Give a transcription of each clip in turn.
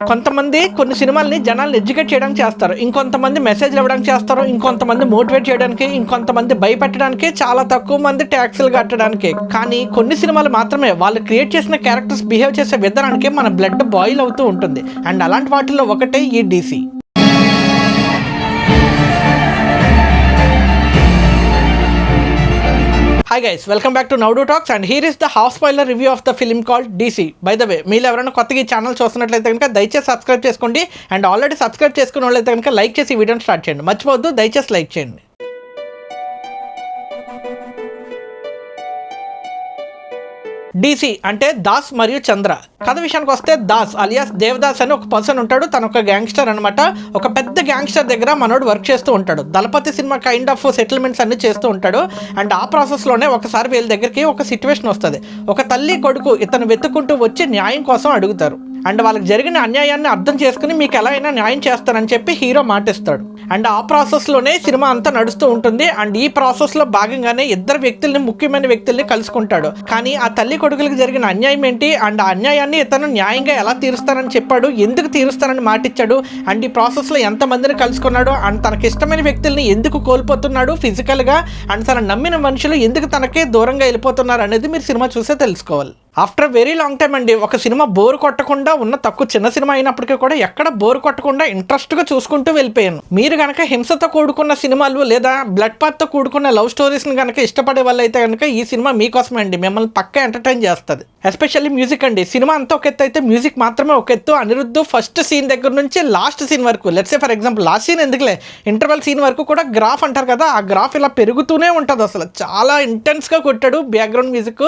కొంతమంది కొన్ని సినిమాల్ని జనాల్ని ఎడ్యుకేట్ చేయడానికి చేస్తారు, ఇంకొంతమంది మెసేజ్లు ఇవ్వడానికి చేస్తారు, ఇంకొంతమంది మోటివేట్ చేయడానికి, ఇంకొంతమంది భయపెట్టడానికి, చాలా తక్కువ మంది ట్యాక్స్లు కట్టడానికి. కానీ కొన్ని సినిమాలు మాత్రమే వాళ్ళు క్రియేట్ చేసిన క్యారెక్టర్స్ బిహేవ్ చేసే విధానానికి మన బ్లడ్ బాయిల్ అవుతూ ఉంటుంది. అండ్ అలాంటి వాటిల్లో ఒకటే ఈ DC. Hi guys, welcome back to Nowdo Talks and here is the half spoiler review of the film called DC. By the way, మీరు ఎవరైనా కొత్తగా ఈ ఛానల్ చూస్తున్నట్లయితే కనుక దయచేసి సబ్స్క్రైబ్ చేసుకోండి అండ్ ఆల్రెడీ సబ్స్క్రైబ్ చేసుకున్న వాళ్ళైతే కనుక లైక్ చేసి ఈ వీడియోని స్టార్ట్ చేయండి. మర్చిపోవద్దు, దయచేసి లైక్ చేయండి. డీసీ అంటే దాస్ మరియు చంద్ర. కథ విషయానికి వస్తే దాస్ అలియాస్ దేవదాస్ అని ఒక పర్సన్ ఉంటాడు. తను ఒక గ్యాంగ్స్టర్ అనమాట. ఒక పెద్ద గ్యాంగ్స్టర్ దగ్గర మనోడు వర్క్ చేస్తూ ఉంటాడు. దళపతి సినిమా కైండ్ ఆఫ్ సెటిల్మెంట్స్ అన్ని చేస్తూ ఉంటాడు. అండ్ ఆ ప్రాసెస్లోనే ఒకసారి వీళ్ళ దగ్గరికి ఒక సిచ్యువేషన్ వస్తుంది. ఒక తల్లి కొడుకు ఇతను వెతుక్కుంటూ వచ్చి న్యాయం కోసం అడుగుతారు. అండ్ వాళ్ళకి జరిగిన అన్యాయాన్ని అర్థం చేసుకుని మీకు ఎలా అయినా న్యాయం చేస్తానని చెప్పి హీరో మాటిస్తాడు. అండ్ ఆ ప్రాసెస్లోనే సినిమా అంతా నడుస్తూ ఉంటుంది. అండ్ ఈ ప్రాసెస్లో భాగంగానే ఇద్దరు వ్యక్తుల్ని, ముఖ్యమైన వ్యక్తుల్ని కలుసుకుంటాడు. కానీ ఆ తల్లి కొడుకులకు జరిగిన అన్యాయం ఏంటి, అండ్ ఆ అన్యాయాన్ని ఇతను న్యాయంగా ఎలా తీరుస్తానని చెప్పాడు, ఎందుకు తీరుస్తానని మాటిచ్చాడు, అండ్ ఈ ప్రాసెస్లో ఎంతమందిని కలుసుకున్నాడు, అండ్ తనకి ఇష్టమైన వ్యక్తుల్ని ఎందుకు కోల్పోతున్నాడు ఫిజికల్గా, అండ్ తన నమ్మిన మనుషులు ఎందుకు తనకే దూరంగా వెళ్ళిపోతున్నారు అనేది మీరు సినిమా చూసే తెలుసుకోవాలి. ఆఫ్టర్ వెరీ లాంగ్ టైం అండి, ఒక సినిమా బోర్ కొట్టకుండా ఉన్న తక్కువ చిన్న సినిమా అయినప్పటికీ కూడా ఎక్కడ బోర్ కొట్టకుండా ఇంట్రెస్ట్గా చూసుకుంటూ వెళ్ళిపోయాను. మీరు కనుక హింసతో కూడుకున్న సినిమాలు లేదా బ్లడ్ పాత్తో కూడుకున్న లవ్ స్టోరీస్ని కనుక ఇష్టపడే వాళ్ళు అయితే కనుక ఈ సినిమా మీకోసమే అండి. మిమ్మల్ని పక్కా ఎంటర్టైన్ చేస్తుంది. ఎస్పెషల్లీ మ్యూజిక్ అండి. సినిమా అంతా ఒక ఎత్తు అయితే మ్యూజిక్ మాత్రమే ఒక ఎత్తు. అనిరుద్ధ్ ఫస్ట్ సీన్ దగ్గర నుంచి లాస్ట్ సీన్ వరకు, let's say for example last scene ఎందుకులే, ఇంటర్వెల్ సీన్ వరకు కూడా గ్రాఫ్ అంటారు కదా, ఆ గ్రాఫ్ ఇలా పెరుగుతూనే ఉంటుంది. అసలు చాలా ఇంటెన్స్గా కొట్టాడు. బ్యాక్గ్రౌండ్ మ్యూజిక్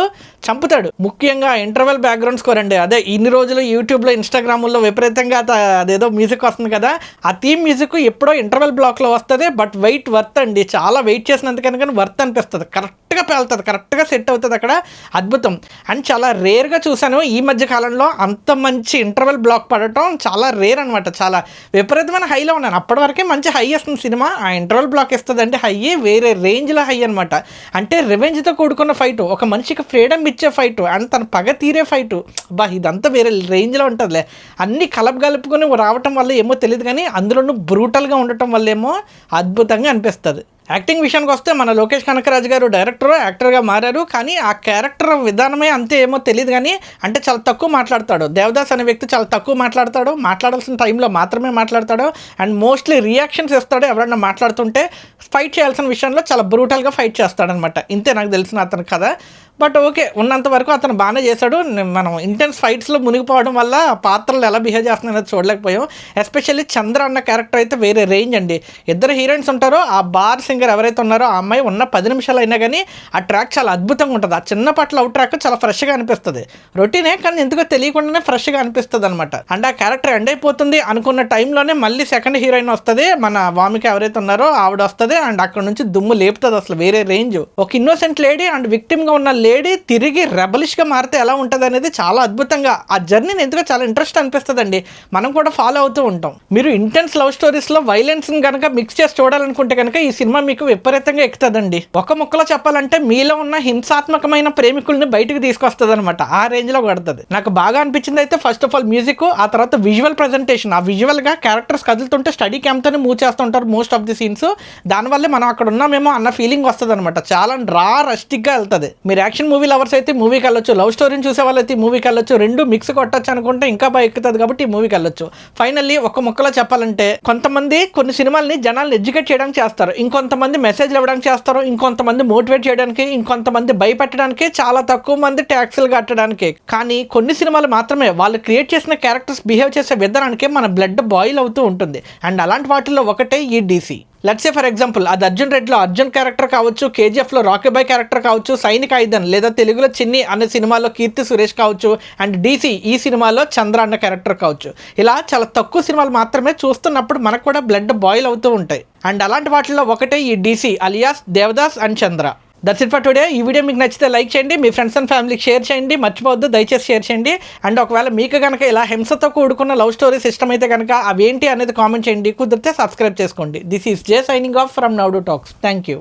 చంపుతాడు. ముఖ్యంగా ఇంటర్వెల్ బ్యాక్గ్రౌండ్ స్కోర్ అండి. అదే ఇన్ని రోజులు యూట్యూబ్లో, ఇన్స్టాగ్రామ్లో విపరీతంగా అదేదో మ్యూజిక్ వస్తుంది కదా, ఆ థీమ్ మ్యూజిక్ ఎప్పుడో ఇంటర్వెల్ బ్లాక్లో వస్తుంది. బట్ వర్త్ అండి. చాలా వెయిట్ చేసినందుకని వర్త్ అనిపిస్తుంది. కరెక్ట్గా పేలుతుంది, కరెక్ట్గా సెట్ అవుతుంది అక్కడ. అద్భుతం. అండ్ చాలా రేర్గా చూశాను ఈ మధ్య కాలంలో అంత మంచి ఇంటర్వెల్ బ్లాక్ పడటం. చాలా రేర్ అనమాట. చాలా విపరీతమైన హైలో ఉన్నాను. అప్పటి వరకే మంచి హై ఇస్తుంది సినిమా. ఆ ఇంటర్వెల్ బ్లాక్ ఇస్తుంది అంటే హై వేరే రేంజ్లో హై అనమాట. అంటే రివెంజ్తో కూడుకున్న ఫైట్, ఒక మనిషికి ఫ్రీడమ్ ఇచ్చే ఫైట్, అండ్ తన పగ తీరే ఫైట్. బా ఇదంతా వేరే రేంజ్లో ఉంటుందిలే. అన్నీ కలుపుకొని రావటం వల్ల ఏమో తెలియదు, కానీ అందులోనూ బ్రూటల్గా ఉండటం వల్ల ఏమో అద్భుతంగా అనిపిస్తుంది. యాక్టింగ్ విషయానికి వస్తే మన లోకేష్ కనకరాజు గారు డైరెక్టర్, యాక్టర్గా మారారు. కానీ ఆ క్యారెక్టర్ విధానమే అంతే ఏమో తెలియదు, కానీ అంటే చాలా తక్కువ మాట్లాడతాడు. దేవదాస్ అనే వ్యక్తి చాలా తక్కువ మాట్లాడతాడు. మాట్లాడాల్సిన టైంలో మాత్రమే మాట్లాడతాడు. అండ్ మోస్ట్లీ రియాక్షన్స్ ఇస్తాడు. ఎవరైనా మాట్లాడుతుంటే ఫైట్ చేయాల్సిన విషయంలో చాలా బ్రూటల్గా ఫైట్ చేస్తాడనమాట. ఇంతే నాకు తెలిసిన అతని కథ. బట్ ఓకే, ఉన్నంత వరకు అతను బాగానే చేశాడు. మనం ఇంటెన్స్ ఫైట్స్లో మునిగిపోవడం వల్ల పాత్రలు ఎలా బిహేవ్ చేస్తున్నారో చూడలేకపోయాం. ఎస్పెషల్లీ చంద్ర అన్న క్యారెక్టర్ అయితే వేరే రేంజ్ అండి. ఇద్దరు హీరోయిన్స్ ఉంటారో, ఆ బార్ సింగర్ ఎవరైతే ఉన్నారో ఆ అమ్మాయి ఉన్న 10 నిమిషాలు అయినా కానీ ఆ ట్రాక్ చాలా అద్భుతంగా ఉంటుంది. ఆ చిన్న పట్ల అవుట్ ట్రాక్ చాలా ఫ్రెష్గా అనిపిస్తుంది. రొటీనే కానీ ఎందుకో తెలియకుండానే ఫ్రెష్గా అనిపిస్తుంది అనమాట. అండ్ ఆ క్యారెక్టర్ ఎండ్ అయిపోతుంది అనుకున్న టైంలోనే మళ్ళీ సెకండ్ హీరోయిన్ వస్తుంది. మన వామిక ఎవరైతే ఉన్నారో ఆవిడ వస్తుంది. అండ్ అక్కడ నుంచి దుమ్ము లేపుతుంది. అసలు వేరే రేంజ్. ఒక ఇన్నోసెంట్ లేడీ అండ్ విక్టిమ్గా ఉన్న లేడీ తిరిగి రెబలిష్గా మారితే ఎలా ఉంటుంది అనేది చాలా అద్భుతంగా, ఆ జర్నీని ఎందుకో చాలా ఇంట్రెస్ట్ అనిపిస్తుంది అండి. మనం కూడా ఫాలో అవుతూ ఉంటాం. మీరు ఇంటెన్స్ లవ్ స్టోరీస్లో వైలెన్స్ని కనుక మిక్స్ చేసి చూడాలనుకుంటే కనుక ఈ సినిమా మీకు విపరీతంగా ఎక్కుతుందండి. ఒక ముక్కలో చెప్పాలంటే మీలో ఉన్న హింసాత్మకమైన ప్రేమికుల్ని బయటకు తీసుకొస్తుంది అనమాట. ఆ రేంజ్లో కొడుతుంది. నాకు బాగా అనిపించింది అయితే ఫస్ట్ ఆఫ్ ఆల్ మ్యూజిక్, ఆ తర్వాత విజువల్ ప్రజెంటేషన్. ఆ విజువల్గా క్యారెక్టర్స్ కదులుతుంటే స్టడీ క్యాంప్తోనే మూవ్ చేస్తుంటారు మోస్ట్ ఆఫ్ ది సీన్స్. దానివల్లే మనం అక్కడ ఉన్నామేమో అన్న ఫీలింగ్ వస్తుంది అనమాట. చాలా రస్టిక్గా వెళ్తుంది. మీరు యాక్షన్ మూవీ లవర్స్ అయితే మూవీకి వెళ్ళొచ్చు, లవ్ స్టోరీని చూసే వాళ్ళైతే ఈ మూవీకి వెళ్ళొచ్చు. రెండు మిక్స్ కొట్టచ్చు అనుకుంటే ఇంకా బాగా ఎక్కుతుంది కాబట్టి ఈ మూవీకి వెళ్ళొచ్చు. ఫైనల్లీ ఒక ముక్కలో చెప్పాలంటే కొంతమంది కొన్ని సినిమాల్ని జనాల్ని ఎడ్యుకేట్ చేయడానికి చేస్తారు, ఇంకొంతమంది మెసేజ్లు ఇవ్వడానికి చేస్తారు, ఇంకొంతమంది మోటివేట్ చేయడానికి, ఇంకొంతమంది భయపెట్టడానికి, చాలా తక్కువ మంది ట్యాక్స్లు కట్టడానికి. కానీ కొన్ని సినిమాలు మాత్రమే వాళ్ళు క్రియేట్ చేసిన క్యారెక్టర్స్ బిహేవ్ చేసే విధానానికి మన బ్లడ్ బాయిల్ అవుతూ ఉంటుంది. అండ్ అలాంటి వాటిల్లో ఒకటే ఈ DC. Let's say for example అది అర్జున్ రెడ్డిలో అర్జున్ క్యారెక్టర్ కావచ్చు, కేజీఎఫ్లో రాకీ బాయ్ క్యారెక్టర్ కావచ్చు, సైనిక్ ఐదన్ లేదా తెలుగులో చిన్ని అనే సినిమాలో కీర్తి సురేష్ కావచ్చు, అండ్ డీసీ ఈ సినిమాలో చంద్ర అన్న క్యారెక్టర్ కావచ్చు. ఇలా చాలా తక్కువ సినిమాలు మాత్రమే చూస్తున్నప్పుడు మనకు కూడా బ్లడ్ బాయిల్ అవుతూ ఉంటాయి. అండ్ అలాంటి వాటిల్లో ఒకటే ఈ DC alias Devadas and Chandra. That's it for today. ఈ వీడియో మీకు నచ్చితే లైక్ చేయండి, మీ ఫ్రెండ్స్ అండ్ ఫ్యామిలీకి షేర్ చేయండి. మర్చిపోవద్దు, దయచేసి షేర్ చేయండి. అండ్ ఒకవేళ మీకు కనుక ఇలా హింసతో కూడుకున్న లవ్ స్టోరీస్ ఇష్టమైతే కనుక అవేంటి అనేది కామెంట్ చేయండి. కుదిరితే సబ్స్క్రైబ్ చేసుకోండి. This is J signing off from నౌడో టాక్స్. Thank you.